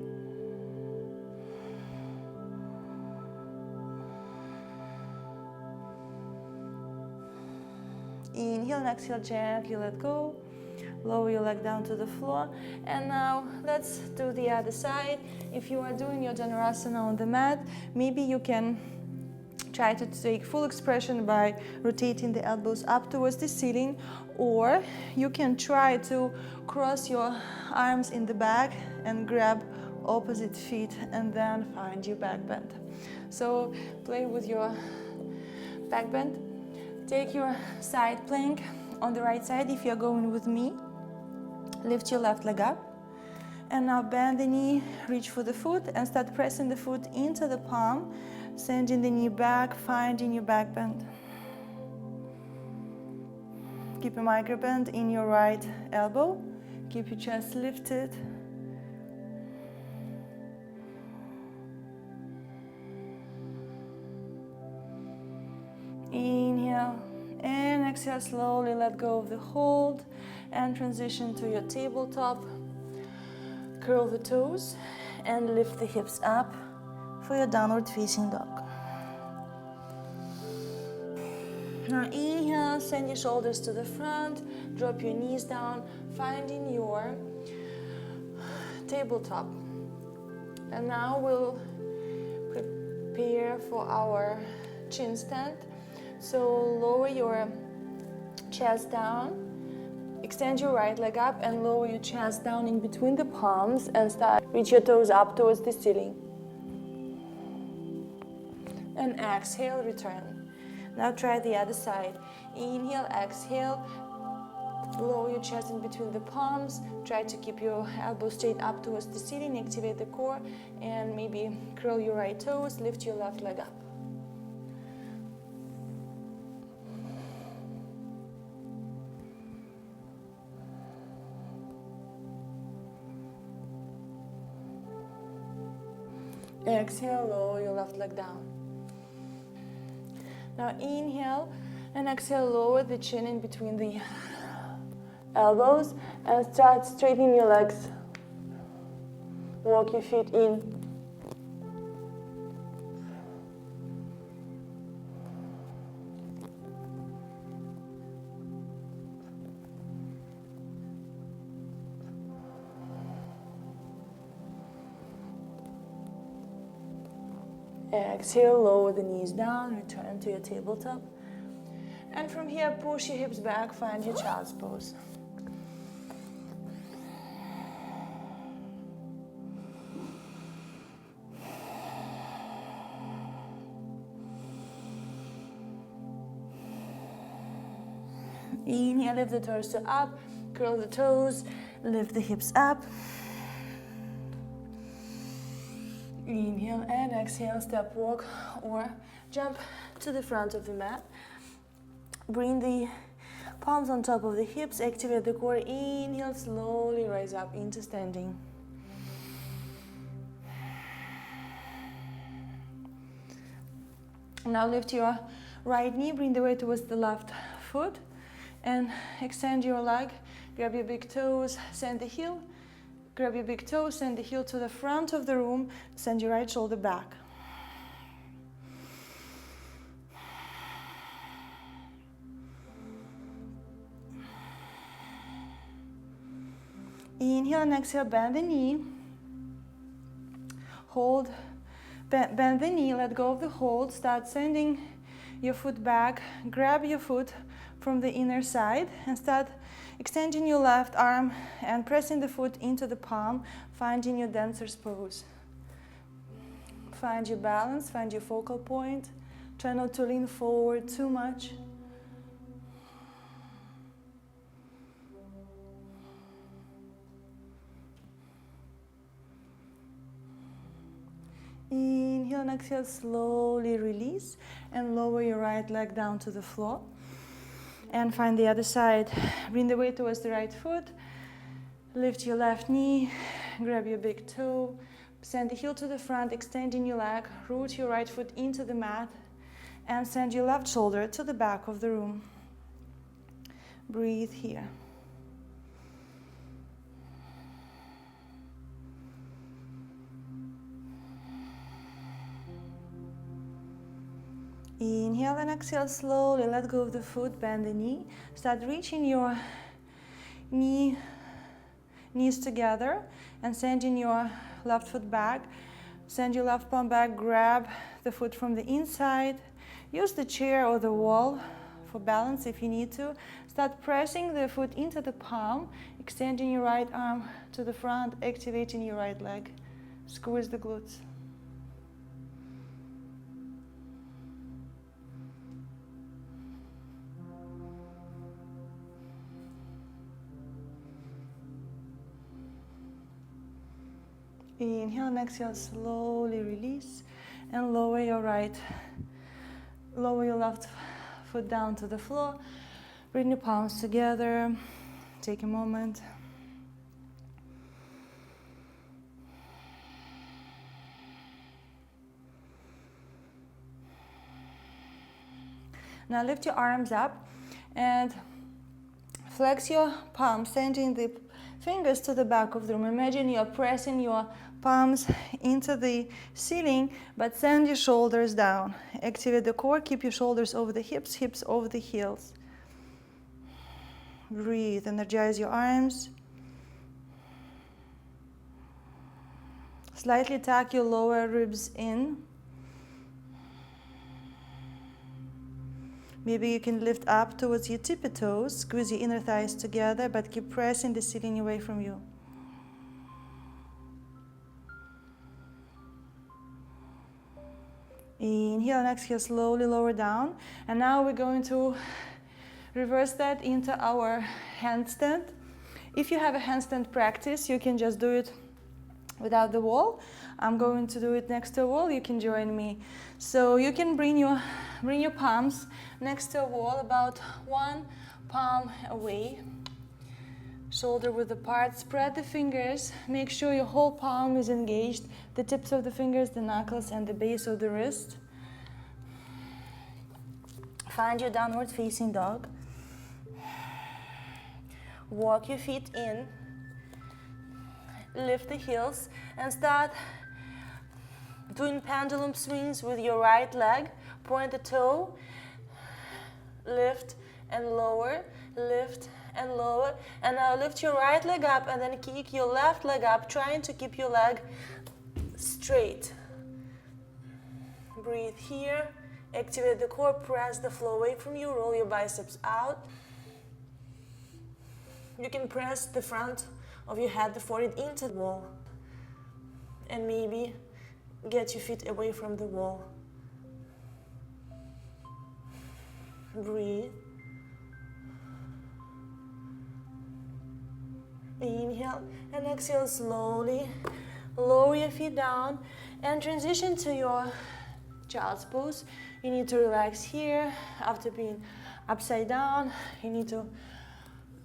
Inhale and exhale, gently let go. Lower your leg down to the floor. And now let's do the other side. If you are doing your dhanurasana on the mat, maybe you can try to take full expression by rotating the elbows up towards the ceiling, or you can try to cross your arms in the back and grab opposite feet and then find your back bend. So play with your back bend. Take your side plank on the right side if you're going with me. Lift your left leg up. And now bend the knee, reach for the foot, and start pressing the foot into the palm, sending the knee back, finding your back bend. Keep a micro bend in your right elbow. Keep your chest lifted. Inhale and exhale, slowly let go of the hold and transition to your tabletop. Curl the toes and lift the hips up for your downward facing dog. Now inhale, send your shoulders to the front, drop your knees down, finding your tabletop. And now we'll prepare for our chin stand. So lower your chest down, extend your right leg up and lower your chest down in between the palms and start reach your toes up towards the ceiling. And exhale, return. Now try the other side. Inhale, exhale, lower your chest in between the palms. Try to keep your elbows straight up towards the ceiling, activate the core, and maybe curl your right toes, lift your left leg up. Exhale, lower your left leg down. Now inhale and exhale, lower the chin in between the elbows and start straightening your legs. Walk your feet in. Exhale, lower the knees down, return to your tabletop. And from here, push your hips back, find your child's pose. Inhale, lift the torso up, curl the toes, lift the hips up. Inhale and exhale, step walk or jump to the front of the mat. Bring the palms on top of the hips, activate the core. Inhale, slowly rise up into standing. Now lift your right knee, bring the weight towards the left foot and extend your leg. Grab your big toes, send the heel. Grab your big toe, send the heel to the front of the room, send your right shoulder back. Inhale and exhale, bend the knee. Hold, bend the knee, let go of the hold, start sending your foot back, grab your foot from the inner side and start extending your left arm and pressing the foot into the palm, finding your dancer's pose. Find your balance, find your focal point. Try not to lean forward too much. and exhale, slowly release and lower your right leg down to the floor. And find the other side. Bring the weight towards the right foot. Lift your left knee, grab your big toe, send the heel to the front, extending your leg, root your right foot into the mat, and send your left shoulder to the back of the room. Breathe here. Inhale and exhale slowly, let go of the foot, bend the knee. Start reaching your knees together and sending your left foot back. Send your left palm back, grab the foot from the inside. Use the chair or the wall for balance if you need to. Start pressing the foot into the palm, extending your right arm to the front, activating your right leg. Squeeze the glutes. Inhale and exhale, slowly release and lower your left foot down to the floor. Bring your palms together. Take a moment. Now lift your arms up and flex your palms, sending the fingers to the back of the room. Imagine you're pressing your palms into the ceiling, but send your shoulders down. Activate the core, keep your shoulders over the hips, hips over the heels. Breathe, energize your arms. Slightly tuck your lower ribs in. Maybe you can lift up towards your tippy toes, squeeze your inner thighs together, but keep pressing the ceiling away from you. Inhale and exhale, slowly lower down. And now we're going to reverse that into our handstand. If you have a handstand practice, you can just do it without the wall. I'm going to do it next to a wall. You can join me. So you can bring your palms next to a wall, about one palm away. Shoulder width apart. Spread the fingers. Make sure your whole palm is engaged. The tips of the fingers, the knuckles, and the base of the wrist. Find your downward facing dog. Walk your feet in. Lift the heels and start doing pendulum swings with your right leg. Point the toe, lift and lower, lift and lower. And now lift your right leg up and then kick your left leg up, trying to keep your leg straight. Breathe here. Activate the core, press the floor away from you, roll your biceps out. You can press the front of your head, the forehead into the wall. And maybe get your feet away from the wall. Breathe. Inhale and exhale slowly. Lower your feet down and transition to your child's pose. You need to relax here. After being upside down, you need to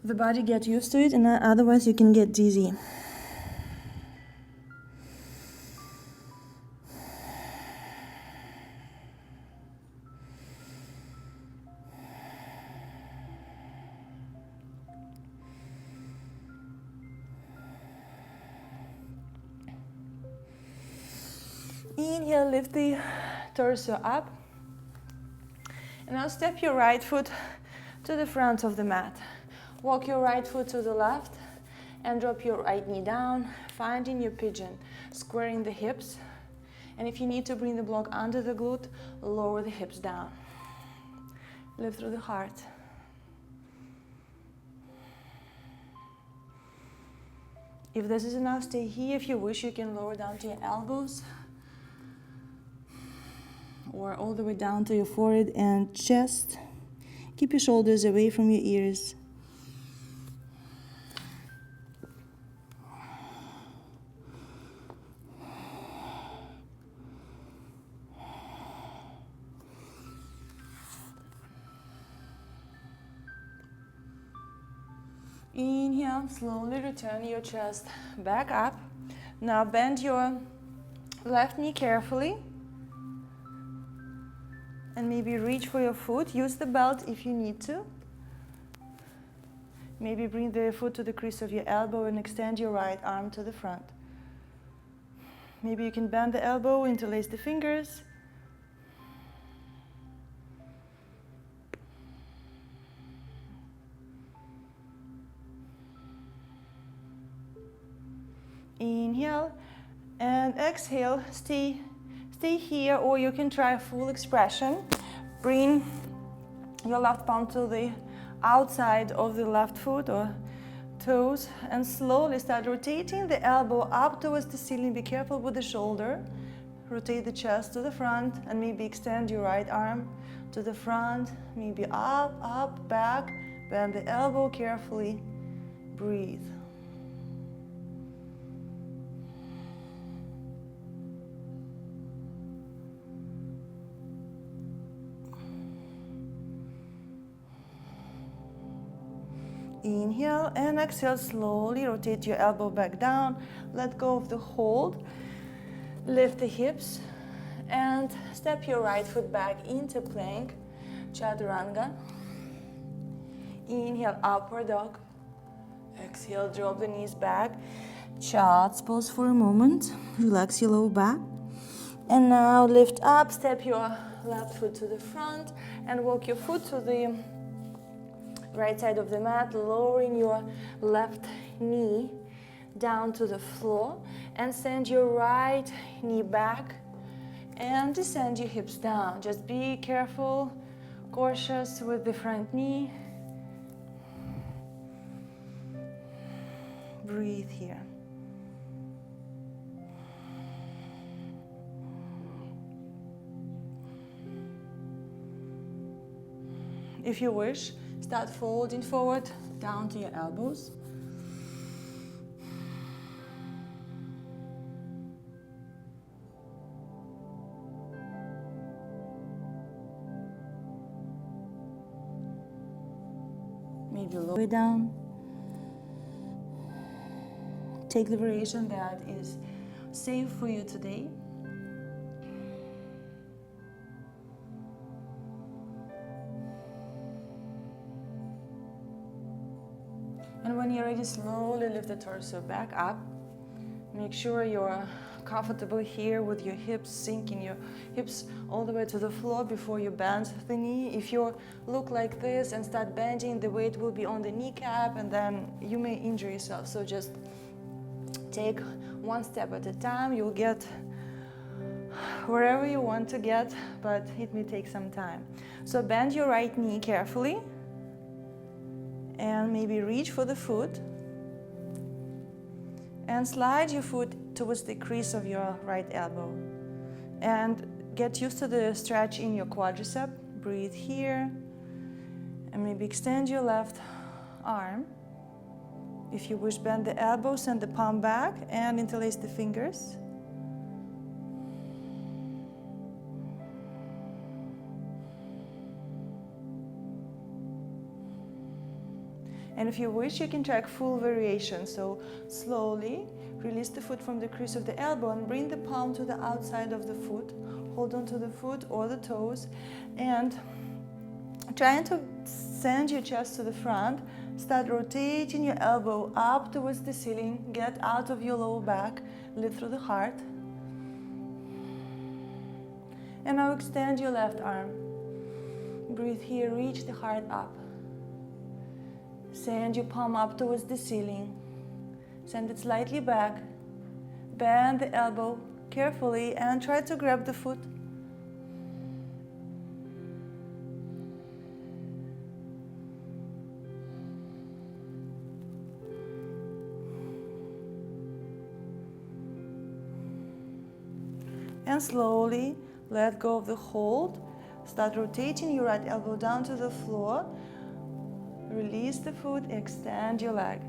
the body get used to it, and otherwise you can get dizzy. Inhale, lift the torso up. And now step your right foot to the front of the mat. Walk your right foot to the left and drop your right knee down, finding your pigeon, squaring the hips. And if you need to bring the block under the glute, lower the hips down. Lift through the heart. If this is enough, stay here. If you wish, you can lower down to your elbows or all the way down to your forehead and chest. Keep your shoulders away from your ears. Inhale, slowly return your chest back up. Now bend your left knee carefully and maybe reach for your foot. Use the belt if you need to. Maybe bring the foot to the crease of your elbow and extend your right arm to the front. Maybe you can bend the elbow, interlace the fingers. Inhale and exhale. Stay here, or you can try full expression. Bring your left palm to the outside of the left foot or toes and slowly start rotating the elbow up towards the ceiling. Be careful with the shoulder. Rotate the chest to the front and maybe extend your right arm to the front. Maybe up, up, back. Bend the elbow carefully. Breathe. Inhale and exhale, slowly rotate your elbow back down. Let go of the hold. Lift the hips and step your right foot back into plank, chaturanga. Inhale, upward dog. Exhale, drop the knees back. Child's pose for a moment. Relax your lower back. And now lift up, step your left foot to the front and walk your foot to the right side of the mat, lowering your left knee down to the floor and send your right knee back and descend your hips down. Just be careful, cautious with the front knee. Breathe here. If you wish, start folding forward down to your elbows. Maybe lower down. Take the variation that is safe for you today. And when you're ready, slowly lift the torso back up. Make sure you're comfortable here with your hips, sinking your hips all the way to the floor before you bend the knee. If you look like this and start bending, the weight will be on the kneecap and then you may injure yourself. So just take one step at a time. You'll get wherever you want to get, but it may take some time. So bend your right knee carefully. And maybe reach for the foot and slide your foot towards the crease of your right elbow and get used to the stretch in your quadricep. Breathe here and maybe extend your left arm. If you wish, bend the elbow, send the palm back and interlace the fingers. And if you wish, you can try full variation. So slowly release the foot from the crease of the elbow and bring the palm to the outside of the foot. Hold on to the foot or the toes and trying to send your chest to the front. Start rotating your elbow up towards the ceiling. Get out of your lower back. Lift through the heart. And now extend your left arm. Breathe here, reach the heart up. Send your palm up towards the ceiling. Send it slightly back. Bend the elbow carefully and try to grab the foot. And slowly let go of the hold. Start rotating your right elbow down to the floor. Release the foot, extend your leg.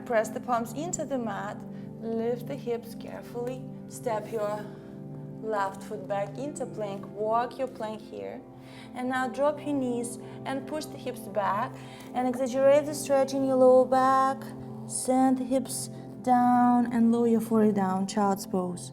Press the palms into the mat, lift the hips carefully, step your left foot back into plank, walk your plank here. And now drop your knees and push the hips back and exaggerate the stretch in your lower back. Send the hips down and lower your forehead down, child's pose.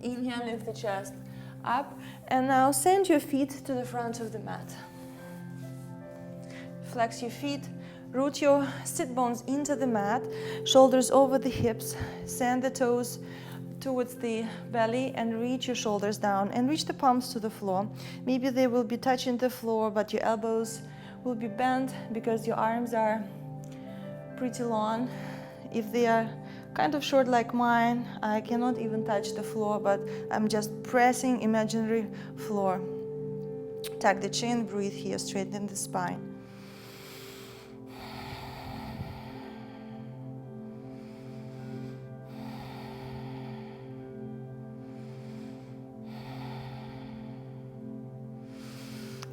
Inhale, lift the chest up, and now send your feet to the front of the mat. Flex your feet, root your sit bones into the mat, shoulders over the hips, send the toes towards the belly and reach your shoulders down and reach the palms to the floor. Maybe they will be touching the floor, but your elbows will be bent because your arms are pretty long. If they are kind of short like mine, I cannot even touch the floor, but I'm just pressing imaginary floor. Tuck the chin, breathe here, straighten the spine.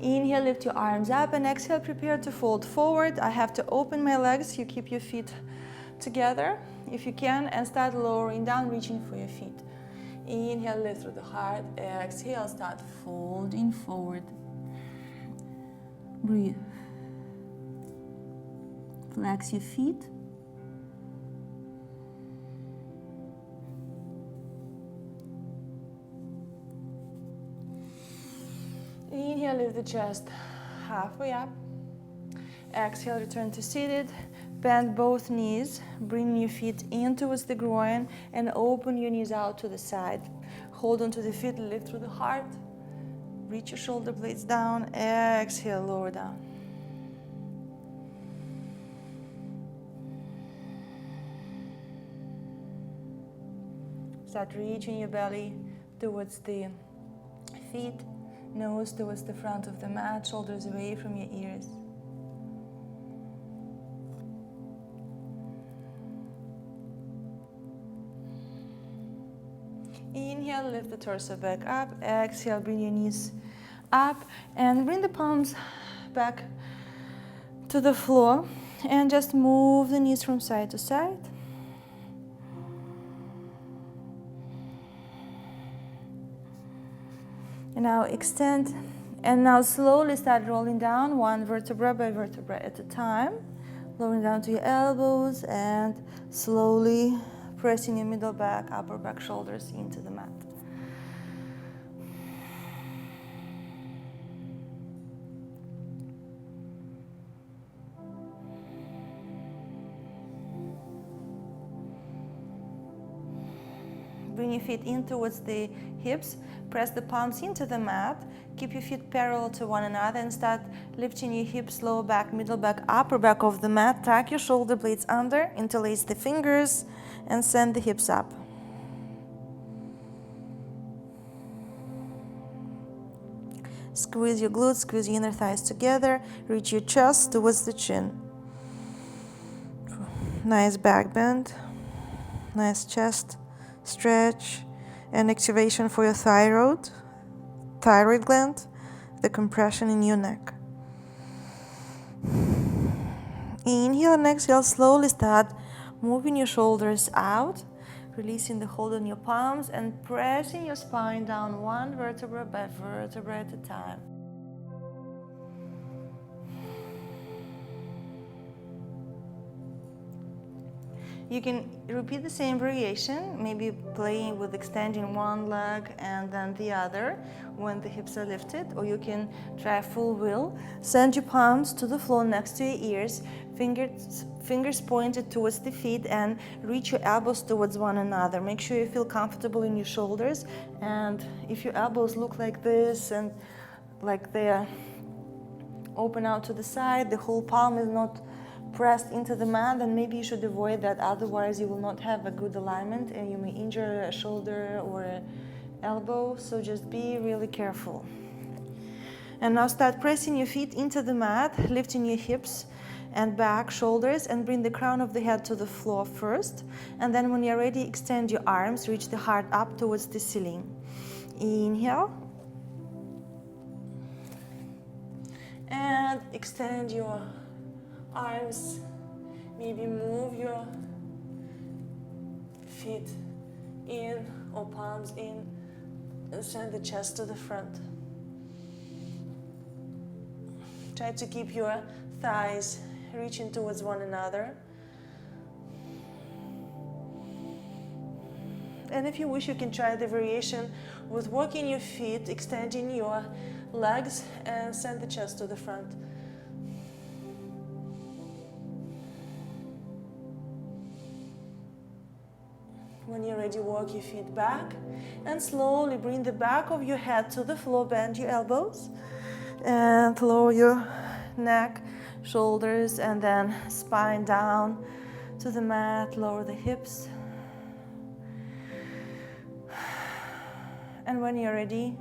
Inhale, lift your arms up, and exhale, prepare to fold forward. I have to open my legs. You keep your feet together if you can, and start lowering down, reaching for your feet. Inhale, lift through the heart. Exhale, start folding forward. Breathe. Flex your feet. Inhale, lift the chest halfway up. Exhale, return to seated. Bend both knees, bring your feet in towards the groin and open your knees out to the side. Hold on to the feet, lift through the heart. Reach your shoulder blades down. Exhale, lower down. Start reaching your belly towards the feet, nose towards the front of the mat, shoulders away from your ears. Inhale, lift the torso back up. Exhale, bring your knees up and bring the palms back to the floor and just move the knees from side to side. And now extend, and now slowly start rolling down one vertebra by vertebra at a time, lowering down to your elbows and slowly pressing your middle back, upper back, shoulders into the mat. Bring your feet in towards the hips, press the palms into the mat, keep your feet parallel to one another and start lifting your hips, lower back, middle back, upper back of the mat. Tuck your shoulder blades under, interlace the fingers and send the hips up. Squeeze your glutes, squeeze your inner thighs together, reach your chest towards the chin. Nice back bend, nice chest stretch and activation for your thyroid gland, the compression in your neck. Inhale and exhale, slowly start moving your shoulders out, releasing the hold on your palms and pressing your spine down one vertebra by vertebra at a time. You can repeat the same variation, maybe playing with extending one leg and then the other when the hips are lifted, or you can try full wheel. Send your palms to the floor next to your ears, fingers pointed towards the feet, and reach your elbows towards one another. Make sure you feel comfortable in your shoulders, and if your elbows look like this and like they're open out to the side, the whole palm is not pressed into the mat, then maybe you should avoid that, otherwise you will not have a good alignment and you may injure a shoulder or an elbow, so just be really careful. And now start pressing your feet into the mat, lifting your hips and back, shoulders, and bring the crown of the head to the floor first. And then when you're ready, extend your arms, reach the heart up towards the ceiling. Inhale. And extend your arms. Maybe move your feet in or palms in and send the chest to the front. Try to keep your thighs reaching towards one another. And if you wish, you can try the variation with walking your feet, extending your legs, and send the chest to the front. When you're ready, walk your feet back and slowly bring the back of your head to the floor, bend your elbows and lower your neck, shoulders, and then spine down to the mat, lower the hips. And when you're ready,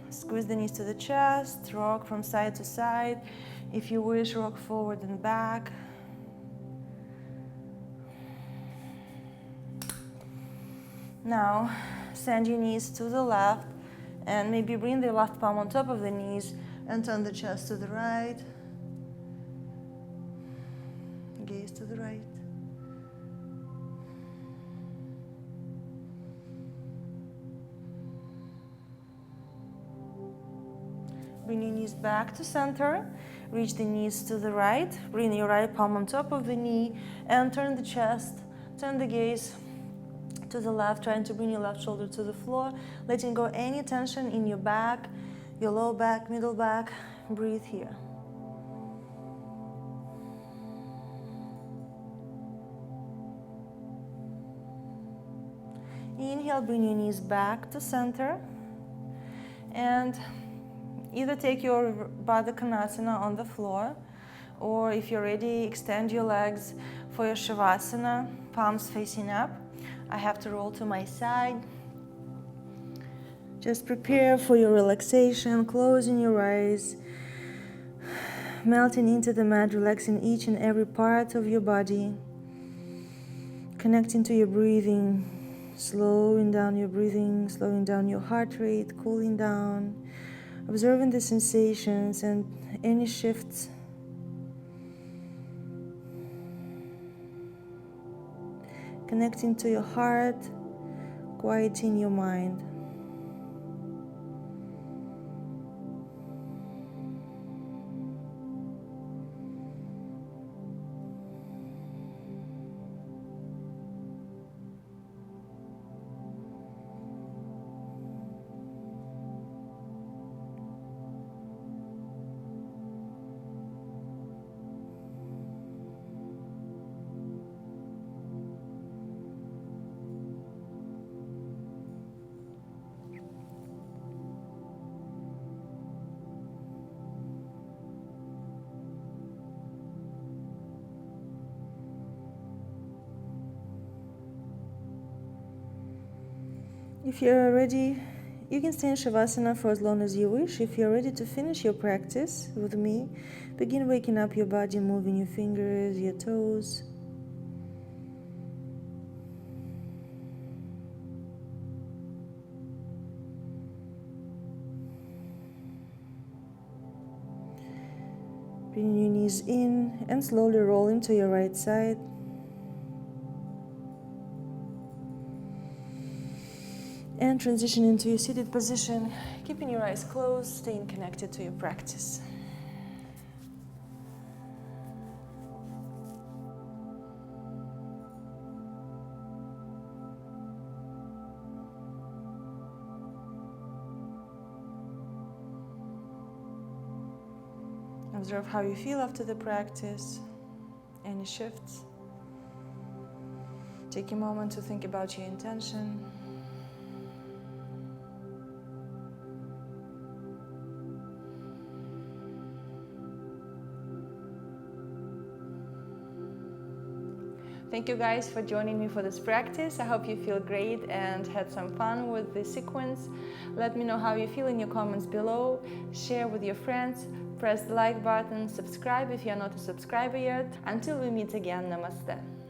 squeeze the knees to the chest, rock from side to side. If you wish, rock forward and back. Now, send your knees to the left and maybe bring the left palm on top of the knees and turn the chest to the right. Gaze to the right. Bring your knees back to center. Reach the knees to the right. Bring your right palm on top of the knee and turn the chest, turn the gaze to the left, trying to bring your left shoulder to the floor, letting go any tension in your back, your low back, middle back. Breathe here. Inhale, bring your knees back to center, and either take your Baddha Konasana on the floor, or if you're ready, extend your legs for your Shavasana, palms facing up. I have to roll to my side. Just prepare for your relaxation, closing your eyes, melting into the mat, relaxing each and every part of your body, connecting to your breathing, slowing down your breathing, slowing down your heart rate, cooling down, observing the sensations and any shifts. Connecting to your heart, quieting your mind. If you're ready, you can stay in Shavasana for as long as you wish. If you're ready to finish your practice with me, begin waking up your body, moving your fingers, your toes. Bring your knees in and slowly roll into your right side. And transition into your seated position, keeping your eyes closed, staying connected to your practice. Observe how you feel after the practice, any shifts. Take a moment to think about your intention. Thank you guys for joining me for this practice. I hope you feel great and had some fun with the sequence. Let me know how you feel in your comments below. Share with your friends. Press the like button. Subscribe if you're not a subscriber yet. Until we meet again, namaste.